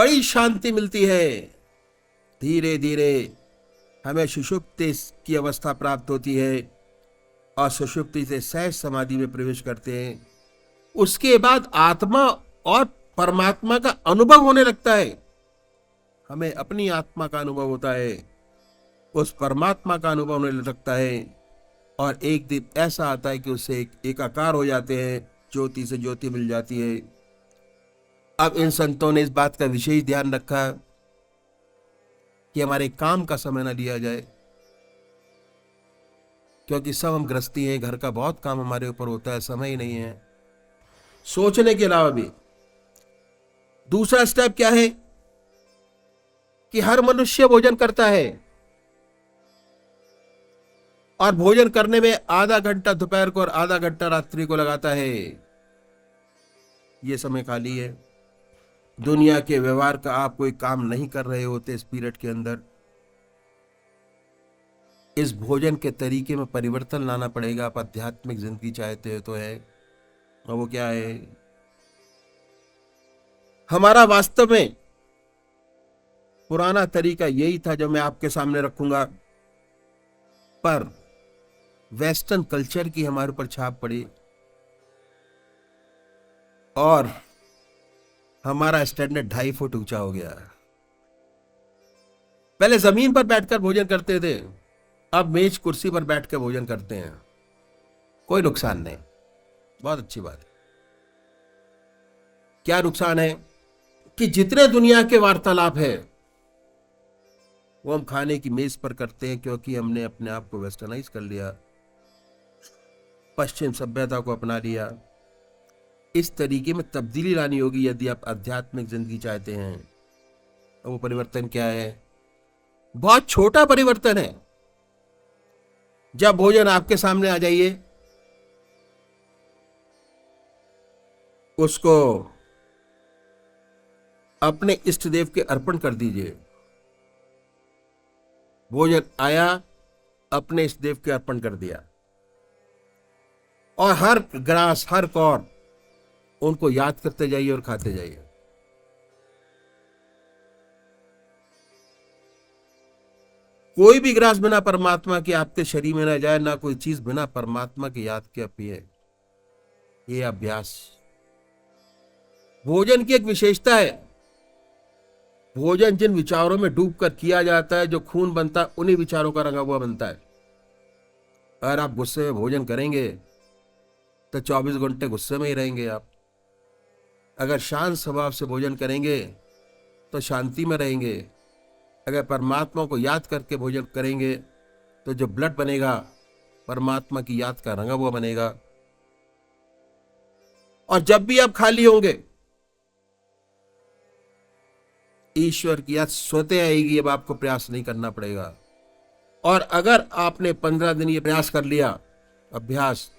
बड़ी शांति मिलती है। धीरे धीरे हमें सुषुप्ति की अवस्था प्राप्त होती है और सुषुप्ति से सहज समाधि में प्रवेश करते हैं। उसके बाद आत्मा और परमात्मा का अनुभव होने लगता है। हमें अपनी आत्मा का अनुभव होता है, उस परमात्मा का अनुभव होने लगता है और एक दिन ऐसा आता है कि उससे एकाकार हो जाते हैं, ज्योति से ज्योति मिल जाती है। अब इन संतों ने इस बात का विशेष ध्यान रखा कि हमारे काम का समय न लिया जाए, क्योंकि सब हम गृहस्थी हैं, घर का बहुत काम हमारे ऊपर होता है, समय ही नहीं है सोचने के अलावा भी। दूसरा स्टेप क्या है कि हर मनुष्य भोजन करता है और भोजन करने में आधा घंटा दोपहर को और आधा घंटा रात्रि को लगाता है। यह समय खाली है। दुनिया के व्यवहार का आप कोई काम नहीं कर रहे होते इस पीरियड के अंदर। इस भोजन के तरीके में परिवर्तन लाना पड़ेगा। आप आध्यात्मिक जिंदगी चाहते हो तो है, और वो क्या है? हमारा वास्तव में पुराना तरीका यही था जो मैं आपके सामने रखूंगा, पर वेस्टर्न कल्चर की हमारे ऊपर छाप पड़ी और हमारा स्टैंडर्ड 2.5 फुट ऊंचा हो गया। पहले जमीन पर बैठकर भोजन करते थे, अब मेज कुर्सी पर बैठकर भोजन करते हैं। कोई नुकसान नहीं, बहुत अच्छी बात है। क्या नुकसान है कि जितने दुनिया के वार्तालाप है वो हम खाने की मेज पर करते हैं, क्योंकि हमने अपने आप को वेस्टर्नाइज कर लिया, पश्चिम सभ्यता को अपना लिया। इस तरीके में तब्दीली लानी होगी यदि आप आध्यात्मिक जिंदगी चाहते हैं। तो वो परिवर्तन क्या है? बहुत छोटा परिवर्तन है। जब भोजन आपके सामने आ जाइए, उसको अपने इष्ट देव के अर्पण कर दीजिए। भोजन आया, अपने इष्ट देव के अर्पण कर दिया, और हर ग्रास हर कौर उनको याद करते जाइए और खाते जाइए। कोई भी ग्रास बिना परमात्मा के आपके शरीर में ना जाए, ना कोई चीज बिना परमात्मा की याद के पिए। ये अभ्यास भोजन की एक विशेषता है। भोजन जिन विचारों में डूबकर किया जाता है, जो खून बनता है उन्हीं विचारों का रंगा हुआ बनता है। अगर आप गुस्से में भोजन करेंगे तो 24 घंटे गुस्से में ही रहेंगे आप। अगर शांत स्वभाव से भोजन करेंगे तो शांति में रहेंगे। अगर परमात्मा को याद करके भोजन करेंगे तो जो ब्लड बनेगा परमात्मा की याद का रंगा हुआ बनेगा। और जब भी आप खाली होंगे, ईश्वर की याद स्वतः आएगी। अब आपको प्रयास नहीं करना पड़ेगा। और अगर आपने 15 दिन ये प्रयास कर लिया अभ्यास,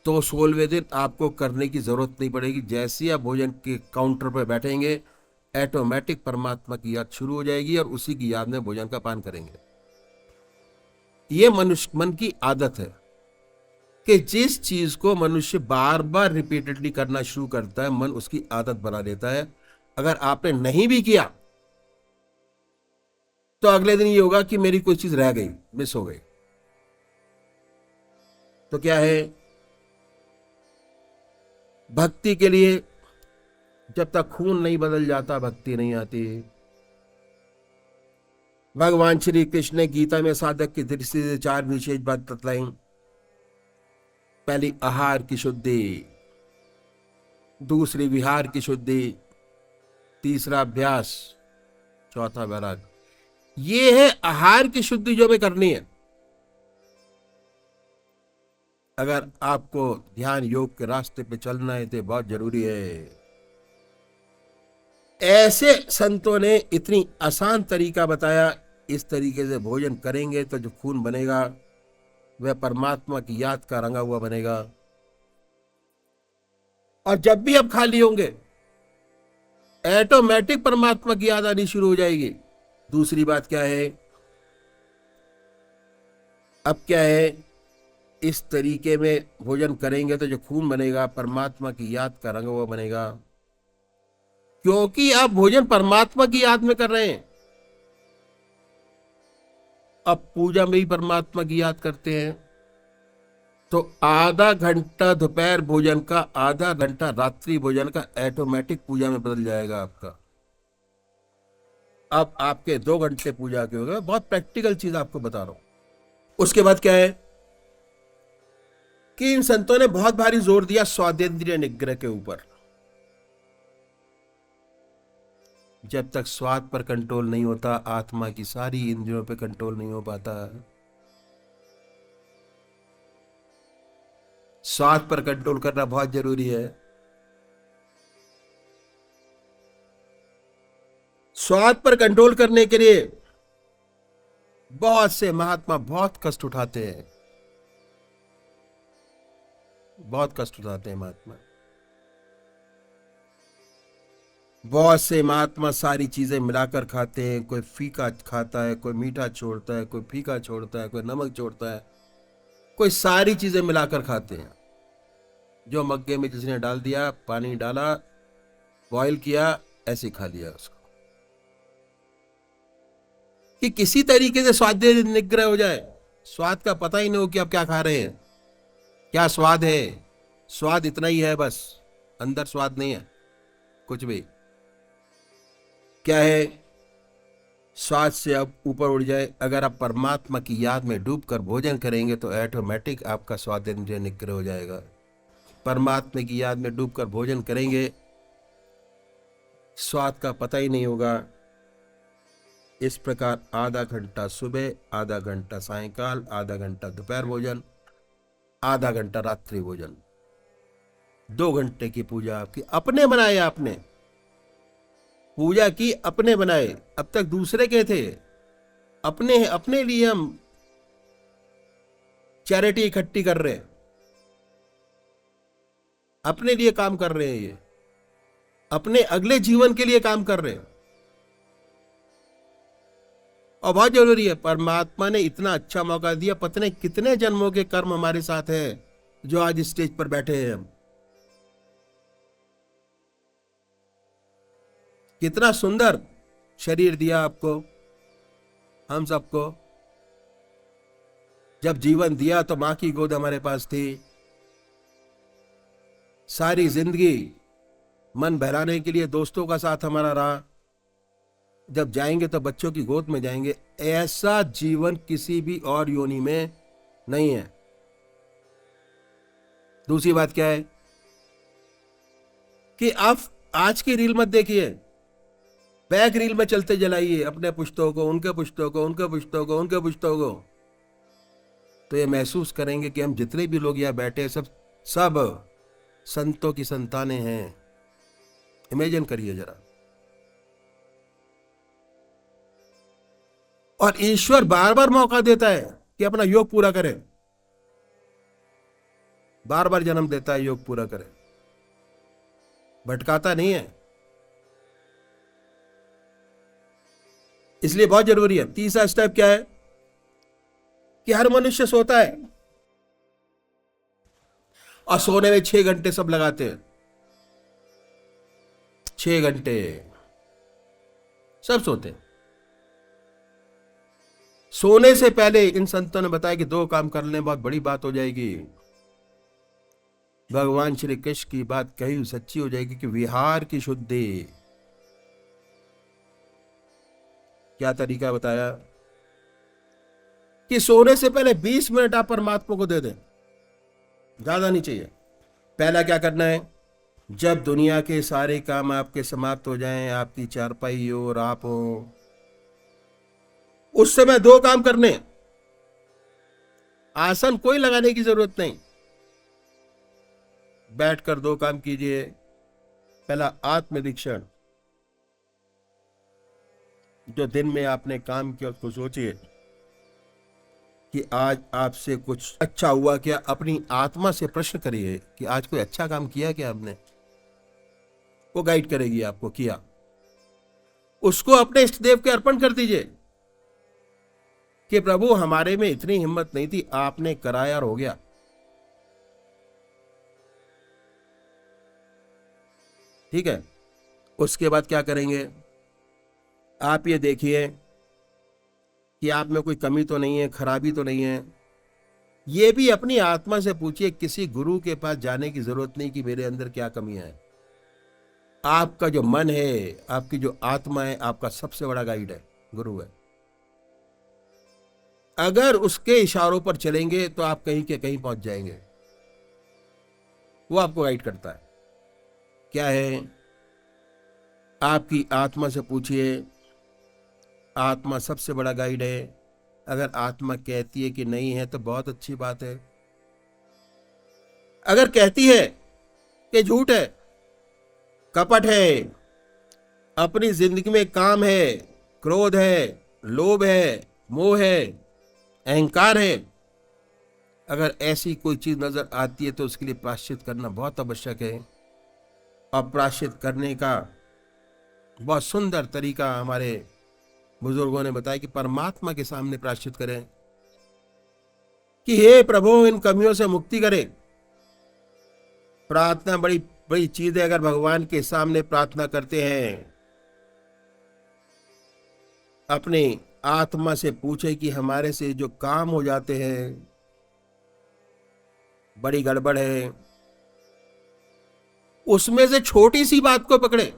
तो 16वें दिन आपको करने की जरूरत नहीं पड़ेगी। जैसे ही आप भोजन के काउंटर पर बैठेंगे, ऑटोमेटिक परमात्मा की याद शुरू हो जाएगी और उसी की याद में भोजन का पान करेंगे। ये मनुष्य मन की आदत है कि जिस चीज को मनुष्य बार बार रिपीटेडली करना शुरू करता है, मन उसकी आदत बना लेता है। अगर आपने नहीं भी किया तो अगले दिन ये होगा कि मेरी कोई चीज रह गई, मिस हो गई। तो क्या है? भक्ति के लिए जब तक खून नहीं बदल जाता, भक्ति नहीं आती। भगवान श्री कृष्ण ने गीता में साधक की दृष्टि से 4 विशेष बात बतलाई। पहली आहार की शुद्धि, दूसरी विहार की शुद्धि, तीसरा अभ्यास, चौथा वैराग। ये है आहार की शुद्धि जो हमें करनी है। अगर आपको ध्यान योग के रास्ते पे चलना है तो बहुत जरूरी है। ऐसे संतों ने इतनी आसान तरीका बताया। इस तरीके से भोजन करेंगे तो जो खून बनेगा वह परमात्मा की याद का रंगा हुआ बनेगा। और जब भी आप खाली होंगे, ऑटोमेटिक परमात्मा की याद आनी शुरू हो जाएगी। दूसरी बात क्या है? अब क्या है? इस तरीके में भोजन करेंगे तो जो खून बनेगा परमात्मा की याद का रंगा हुआ बनेगा। क्योंकि आप भोजन परमात्मा की याद में कर रहे हैं। अब पूजा में ही परमात्मा की याद करते हैं, तो आधा घंटा दोपहर भोजन का, आधा घंटा रात्रि भोजन का ऑटोमेटिक पूजा में बदल जाएगा आपका। अब आपके 2 घंटे पूजा के हो गए। बहुत प्रैक्टिकल चीज आपको बता रहा हूं। उसके बाद क्या है कि इन संतों ने बहुत भारी जोर दिया स्वादेंद्रिय निग्रह के ऊपर। जब तक स्वाद पर कंट्रोल नहीं होता, आत्मा की सारी इंद्रियों पे कंट्रोल नहीं हो पाता। स्वाद पर कंट्रोल करना बहुत जरूरी है। स्वाद पर कंट्रोल करने के लिए बहुत से महात्मा बहुत कष्ट उठाते हैं, बहुत कष्ट उठाते हैं महात्मा। बहुत से महात्मा सारी चीजें मिलाकर खाते हैं। कोई फीका खाता है, कोई मीठा छोड़ता है, कोई फीका छोड़ता है, कोई नमक छोड़ता है, कोई सारी चीजें मिलाकर खाते हैं। जो मग्गे में किसी ने डाल दिया, पानी डाला, बॉईल किया, ऐसे खा लिया उसको, कि किसी तरीके से स्वाद निग्रह हो जाए। स्वाद का पता ही नहीं हो कि आप क्या खा रहे हैं, क्या स्वाद है। स्वाद इतना ही है बस, अंदर स्वाद नहीं है कुछ भी। क्या है? स्वाद से आप ऊपर उड़ जाए। अगर आप परमात्मा की याद में डूबकर भोजन करेंगे तो ऑटोमेटिक आपका स्वादेंद्रिय निग्रह हो जाएगा। परमात्मा की याद में डूबकर भोजन करेंगे, स्वाद का पता ही नहीं होगा। इस प्रकार आधा घंटा सुबह, आधा घंटा सायंकाल, आधा घंटा दोपहर भोजन, आधा घंटा रात्रि भोजन, 2 घंटे की पूजा आपकी अपने बनाए। आपने पूजा की, अपने बनाए। अब तक दूसरे के थे, अपने लिए हम चैरिटी इकट्ठी कर रहे हैं, अपने लिए काम कर रहे हैं, ये अपने अगले जीवन के लिए काम कर रहे हैं। और बहुत जरूरी है, परमात्मा ने इतना अच्छा मौका दिया। पता नहीं कितने जन्मों के कर्म हमारे साथ है जो आज स्टेज पर बैठे हैं हम। कितना सुंदर शरीर दिया आपको, हम सबको। जब जीवन दिया तो मां की गोद हमारे पास थी। सारी जिंदगी मन बहलाने के लिए दोस्तों का साथ हमारा रहा। जब जाएंगे तो बच्चों की गोद में जाएंगे। ऐसा जीवन किसी भी और योनि में नहीं है। दूसरी बात क्या है कि आप आज की रील मत देखिए, बैक रील में चलते जलाइए अपने पुश्तों को, उनके पुश्तों को, उनके पुश्तों को, उनके पुश्तों को। तो ये महसूस करेंगे कि हम जितने भी लोग यहाँ बैठे हैं सब संतों की संतानें हैं। इमेजिन करिए जरा। और ईश्वर बार बार मौका देता है कि अपना योग पूरा करें, बार बार जन्म देता है योग पूरा करें, भटकाता नहीं है। इसलिए बहुत जरूरी है। तीसरा स्टेप क्या है कि हर मनुष्य सोता है और सोने में 6 घंटे सब लगाते हैं। 6 घंटे सब सोते हैं। सोने से पहले इन संतों ने बताया कि 2 काम कर लें, बहुत बड़ी बात हो जाएगी। भगवान श्री कृष्ण की बात कही सच्ची हो जाएगी कि विहार की शुद्धि। क्या तरीका बताया कि सोने से पहले 20 मिनट आप परमात्मा को दे दें, ज्यादा नहीं चाहिए। पहला क्या करना है, जब दुनिया के सारे काम आपके समाप्त हो जाएं, आपकी चारपाई हो और आप हो, उस समय 2 काम करने। आसन कोई लगाने की जरूरत नहीं, बैठकर 2 काम कीजिए। पहला आत्मनिरीक्षण, जो दिन में आपने काम किया उसको सोचिए कि आज आपसे कुछ अच्छा हुआ क्या। अपनी आत्मा से प्रश्न करिए कि आज कोई अच्छा काम किया क्या आपने। वो गाइड करेगी आपको किया। उसको अपने इष्ट देव के अर्पण कर दीजिए कि प्रभु हमारे में इतनी हिम्मत नहीं थी, आपने कराया और हो गया। ठीक है। उसके बाद क्या करेंगे? आप ये देखिए कि आप में कोई कमी तो नहीं है, खराबी तो नहीं है। ये भी अपनी आत्मा से पूछिए, किसी गुरु के पास जाने की जरूरत नहीं कि मेरे अंदर क्या कमियां हैं। आपका जो मन है, आपकी जो आत्मा है, आपका सबसे बड़ा गाइड है, गुरु है। अगर उसके इशारों पर चलेंगे तो आप कहीं के कहीं पहुंच जाएंगे। वो आपको गाइड करता है। क्या है? आपकी आत्मा से पूछिए। आत्मा सबसे बड़ा गाइड है। अगर आत्मा कहती है कि नहीं है तो बहुत अच्छी बात है। अगर कहती है कि झूठ है, कपट है, अपनी जिंदगी में काम है, क्रोध है, लोभ है, मोह है, अहंकार है, अगर ऐसी कोई चीज नजर आती है तो उसके लिए प्रायश्चित करना बहुत आवश्यक है। और प्रायश्चित करने का बहुत सुंदर तरीका हमारे बुजुर्गों ने बताया कि परमात्मा के सामने प्रायश्चित करें कि हे प्रभु, इन कमियों से मुक्ति करें। प्रार्थना बड़ी बड़ी चीज है। अगर भगवान के सामने प्रार्थना करते हैं, अपने आत्मा से पूछे कि हमारे से जो काम हो जाते हैं, बड़ी गड़बड़ है, उसमें से छोटी सी बात को पकड़े,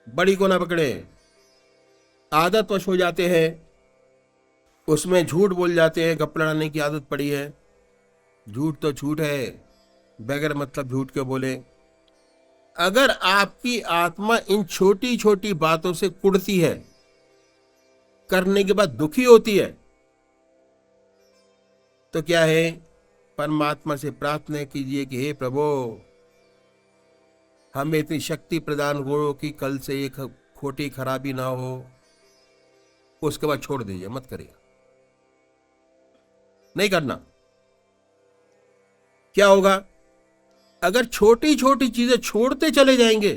बड़ी को ना पकड़े। आदतवश हो जाते हैं, उसमें झूठ बोल जाते हैं, गप लड़ाने की आदत पड़ी है। झूठ तो झूठ है, बगैर मतलब झूठ क्यों बोले? अगर आपकी आत्मा इन छोटी छोटी बातों से कुढ़ती है, करने के बाद दुखी होती है, तो क्या है? परमात्मा से प्रार्थना कीजिए कि हे प्रभु, हमें इतनी शक्ति प्रदान करो कि कल से ये खोटी खराबी ना हो। उसके बाद छोड़ दीजिए, मत करिए, नहीं करना। क्या होगा? अगर छोटी छोटी चीजें छोड़ते चले जाएंगे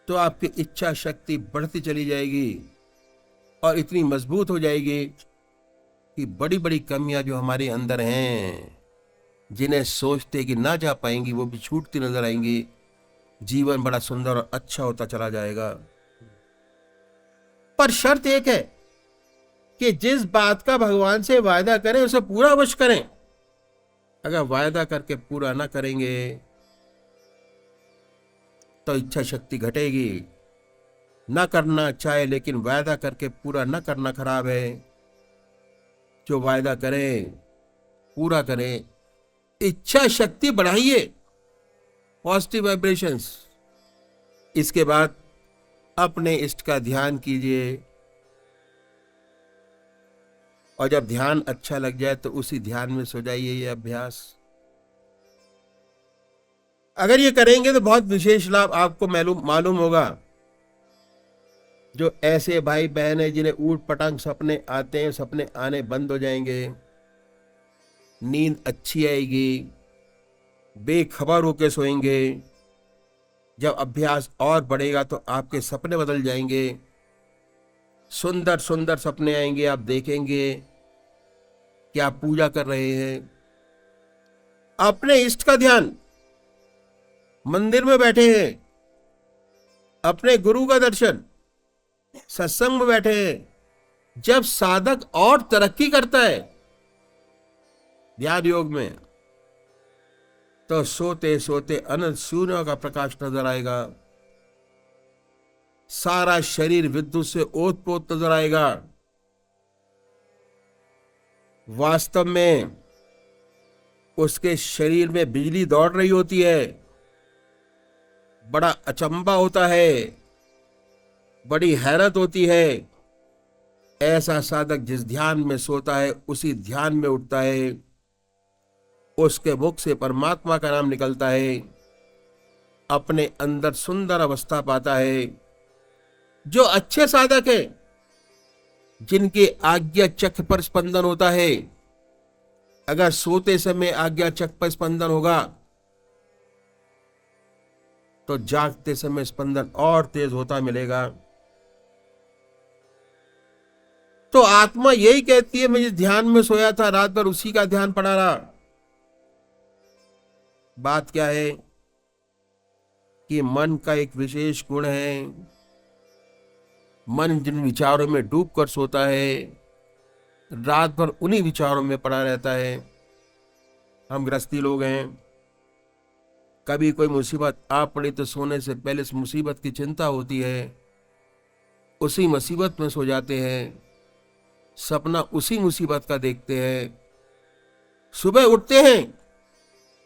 तो आपकी इच्छा शक्ति बढ़ती चली जाएगी और इतनी मजबूत हो जाएगी कि बड़ी बड़ी कमियां जो हमारे अंदर हैं, जिन्हें सोचते कि ना जा पाएंगी, वो भी छूटती नजर आएंगी। जीवन बड़ा सुंदर और अच्छा होता चला जाएगा। पर शर्त एक है कि जिस बात का भगवान से वायदा करें उसे पूरा अवश्य करें। अगर वायदा करके पूरा ना करेंगे तो इच्छा शक्ति घटेगी। ना करना चाहे लेकिन वायदा करके पूरा ना करना खराब है। जो वायदा करें पूरा करें। इच्छा शक्ति बढ़ाइए, पॉजिटिव वाइब्रेशंस। इसके बाद अपने इष्ट का ध्यान कीजिए और जब ध्यान अच्छा लग जाए तो उसी ध्यान में सो जाइए। ये अभ्यास अगर ये करेंगे तो बहुत विशेष लाभ आपको मालूम होगा। जो ऐसे भाई बहन है जिन्हें ऊट पटांग सपने आते हैं, सपने आने बंद हो जाएंगे, नींद अच्छी आएगी, बेखबर होकर सोएंगे। जब अभ्यास और बढ़ेगा तो आपके सपने बदल जाएंगे, सुंदर सुंदर सपने आएंगे। आप देखेंगे कि आप पूजा कर रहे हैं। अपने इष्ट का ध्यान, मंदिर में बैठे हैं, अपने गुरु का दर्शन, सत्संग में बैठे हैं। जब साधक और तरक्की करता है ध्यान योग में, तो सोते सोते अनंत सूर्य का प्रकाश नजर आएगा। सारा शरीर विद्युत से ओतप्रोत नजर आएगा। वास्तव में उसके शरीर में बिजली दौड़ रही होती है। बड़ा अचंभा होता है, बड़ी हैरत होती है। ऐसा साधक जिस ध्यान में सोता है उसी ध्यान में उठता है, उसके मुख से परमात्मा का नाम निकलता है, अपने अंदर सुंदर अवस्था पाता है। जो अच्छे साधक है, जिनके आज्ञा चक्र पर स्पंदन होता है, अगर सोते समय आज्ञा चक्र पर स्पंदन होगा तो जागते समय स्पंदन और तेज होता मिलेगा। तो आत्मा यही कहती है, मैं जिस ध्यान में सोया था रात भर उसी का ध्यान पड़ा रहा। बात क्या है? कि मन का एक विशेष गुण है, मन जिन विचारों में डूब कर सोता है, रात भर उन्हीं विचारों में पड़ा रहता है। हम गृहस्थी लोग हैं, कभी कोई मुसीबत आ पड़ी तो सोने से पहले इस मुसीबत की चिंता होती है, उसी मुसीबत में सो जाते हैं, सपना उसी मुसीबत का देखते हैं, सुबह उठते हैं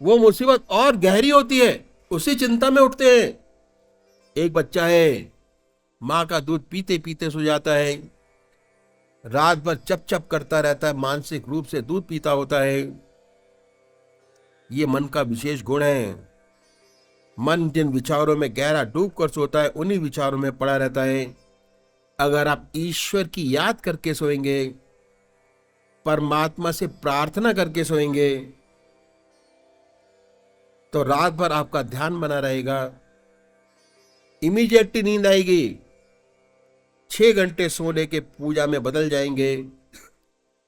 वो मुसीबत और गहरी होती है, उसी चिंता में उठते हैं। एक बच्चा है, माँ का दूध पीते पीते सो जाता है, रात भर चप चप करता रहता है, मानसिक रूप से दूध पीता होता है। ये मन का विशेष गुण है। मन जिन विचारों में गहरा डूब कर सोता है, उन्हीं विचारों में पड़ा रहता है। अगर आप ईश्वर की याद करके सोएंगे, परमात्मा से प्रार्थना करके सोएंगे, तो रात भर आपका ध्यान बना रहेगा, इमीडिएटली नींद आएगी, 6 घंटे सोने के पूजा में बदल जाएंगे।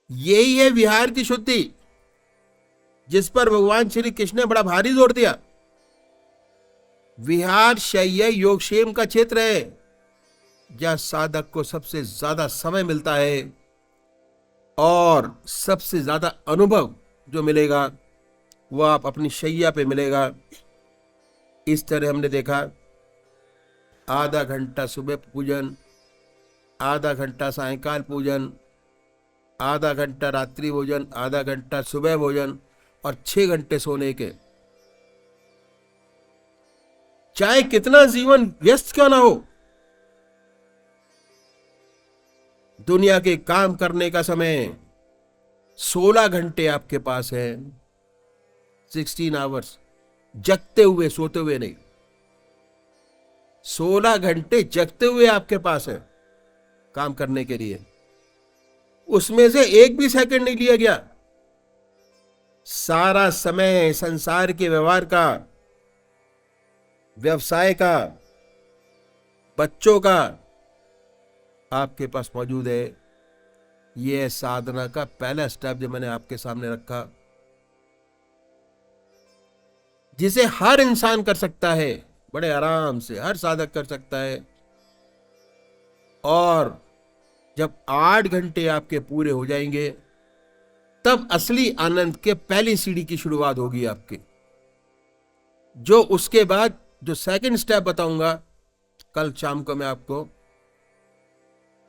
यही है विहार की शुद्धि, जिस पर भगवान श्री कृष्ण ने बड़ा भारी जोर दिया। विहार शय्या योगक्षेम का क्षेत्र है, जहां साधक को सबसे ज्यादा समय मिलता है और सबसे ज्यादा अनुभव जो मिलेगा वो आप अपनी शैया पे मिलेगा। इस तरह हमने देखा, आधा घंटा सुबह पूजन, आधा घंटा सायंकाल पूजन, आधा घंटा रात्रि भोजन, आधा घंटा सुबह भोजन और 6 घंटे सोने के। चाहे कितना जीवन व्यस्त क्यों ना हो, दुनिया के काम करने का समय 16 घंटे आपके पास है, 16 आवर्स, जगते हुए सोते हुए नहीं, 16 घंटे जगते हुए आपके पास है काम करने के लिए। उसमें से एक भी सेकंड नहीं लिया गया। सारा समय संसार के व्यवहार का, व्यवसाय का, बच्चों का आपके पास मौजूद है। यह साधना का पहला स्टेप जो मैंने आपके सामने रखा, जिसे हर इंसान कर सकता है, बड़े आराम से हर साधक कर सकता है। और जब 8 घंटे आपके पूरे हो जाएंगे, तब असली आनंद के पहली सीढ़ी की शुरुआत होगी आपकी। जो उसके बाद जो सेकंड स्टेप बताऊंगा कल शाम को मैं आपको,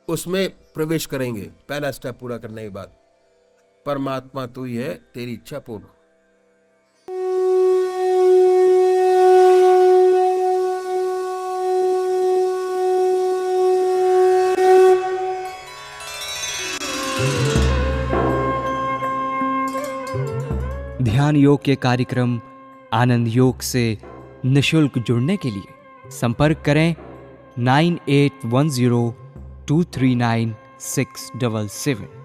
उसमें प्रवेश करेंगे। पहला स्टेप पूरा करने के बाद परमात्मा तू ही है, तेरी इच्छा पूर्ण। ध्यान योग के कार्यक्रम आनंद योग से निशुल्क जुड़ने के लिए संपर्क करें 9810239677।